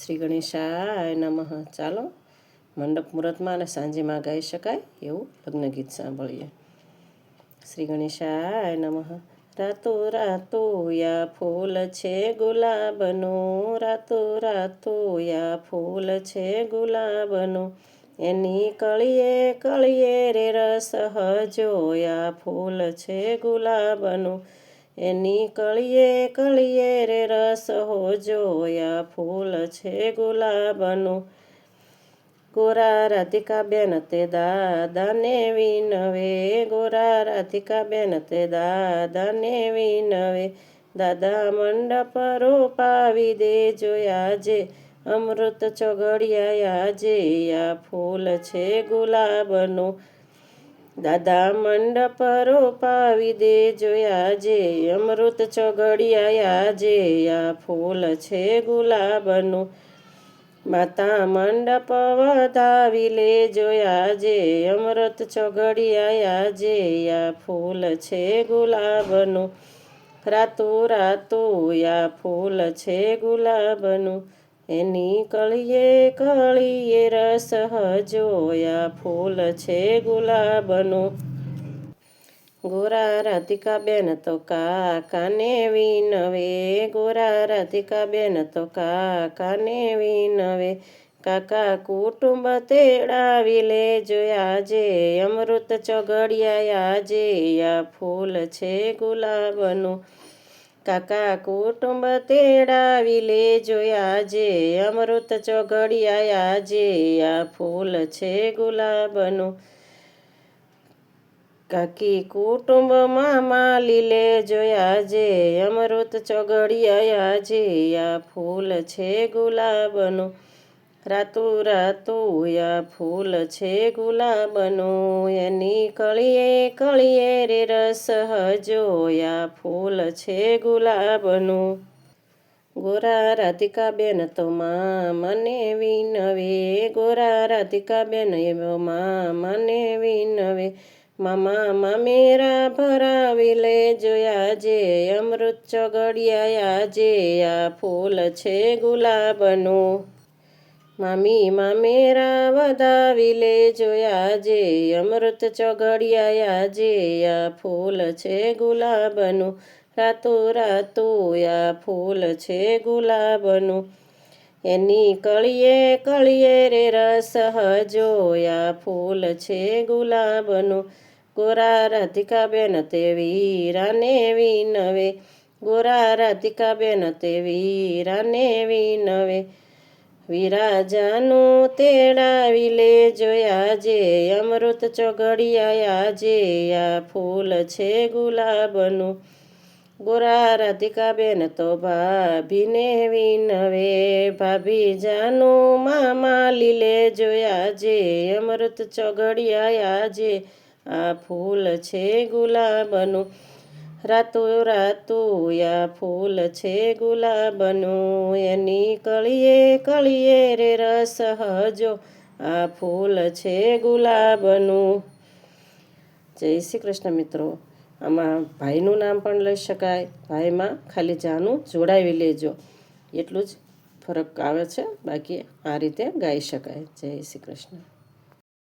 શ્રી ગણેશાય નમઃ. ચાલો મંડપ મુહૂર્તમાં અને સાંજેમાં ગાઈ શકાય એવું લગ્ન ગીત સાંભળીએ. શ્રી ગણેશાય નમઃ. રાતો રાતો યા ફૂલ છે ગુલાબનો, રાતો રાતો યા ફૂલ છે ગુલાબનો, એની કળીએ કળીએ રે રસ હજોયા ફૂલ છે ગુલાબનો, એની કળીએ કળીએ રે રસ હો જોયા ફૂલ છે ગુલાબનું. ગોરા રાધિકા બેન તે દાદાને વિનવે, ગોરા રાધિકા બેન તે દાદાને વિનવે, દાદા મંડપ રોપાવી દે જોયા જે અમૃત ચોઘડિયા જે આ ફૂલ છે ગુલાબનું, દાદા મંડપ રોપાવી દે જોયા જે અમૃત ચોઘડિયા જે આ ફૂલ છે ગુલાબનું, માતા મંડપ વધાવી લે જોયા જે અમૃત ચોઘડિયા જે આ ફૂલ છે ગુલાબનું, રાતો રાતો આ ફૂલ છે ગુલાબનું, એની કળીએ કળીએ રસ હજોયા ફૂલ છે ગુલાબનું. ગોરા રાધિકા બેન તો કાકાને વિનવે, ગોરા રાધિકા બેન તો કાકાને વિનવે, કાકા કુટુંબ તેડાવી લે જોયા જે અમૃત ચોઘડિયા જે આ ફૂલ છે ગુલાબનું, કાકા કુટુંબ તેડાવી લે જોયા જે અમૃત ચોઘડિયા જે આ ફૂલ છે ગુલાબનું, કાકી કુટુંબમાં માલી લે જોયા જે અમૃત ચોઘડિયા જે આ ફૂલ છે ગુલાબનું, રાતો રાતો આ ફૂલ છે ગુલાબનું, એની કળીએ કળીએ રે રસ હજોયા ફૂલ છે ગુલાબનું. ગોરા રાધિકા બેન તો મને વિનવે, ગોરા રાધિકા બેન મને વિનવે, મામા મામેરા ભરાવી લે જોયા જે અમૃત ચોઘડિયા જે આ ફૂલ છે ગુલાબનું, મામી મામેરા વધાવી લે જોયા જે અમૃત ચોઘડિયા જે આ ફૂલ છે ગુલાબનું, રાતો રાતો આ ફૂલ છે ગુલાબનું, એની કળીએ કળીએ રે રસ હજોયા ફૂલ છે ગુલાબનું, ગોરા રાધિકા બેન તે વીરાને વિનવે, ગોરા રાધિકા બેન તે વીરાને વિનવે, વિરાજાનું તેડાવી લે જોયા જે અમૃત ચોઘડિયા જે આ ફૂલ છે ગુલાબનું, ગોરા રાધિકા બેન તો ભાભીને વિનવે, ભાભી જાનું મામા લીલે જોયા જે અમૃત ચોઘડિયા જે આ ફૂલ છે ગુલાબનું, રાતો રાતો આ ફૂલ છે ગુલાબનું, એની કળીએ કળીએ રે રસ હજો આ ફૂલ છે ગુલાબનું. જય શ્રી કૃષ્ણ મિત્રો. આમાં ભાઈનું નામ પણ લઈ શકાય, ભાઈમાં ખાલી જાનું જોડાવી લેજો એટલું જ ફરક આવે છે, બાકી આ રીતે ગાઈ શકાય. જય શ્રી કૃષ્ણ.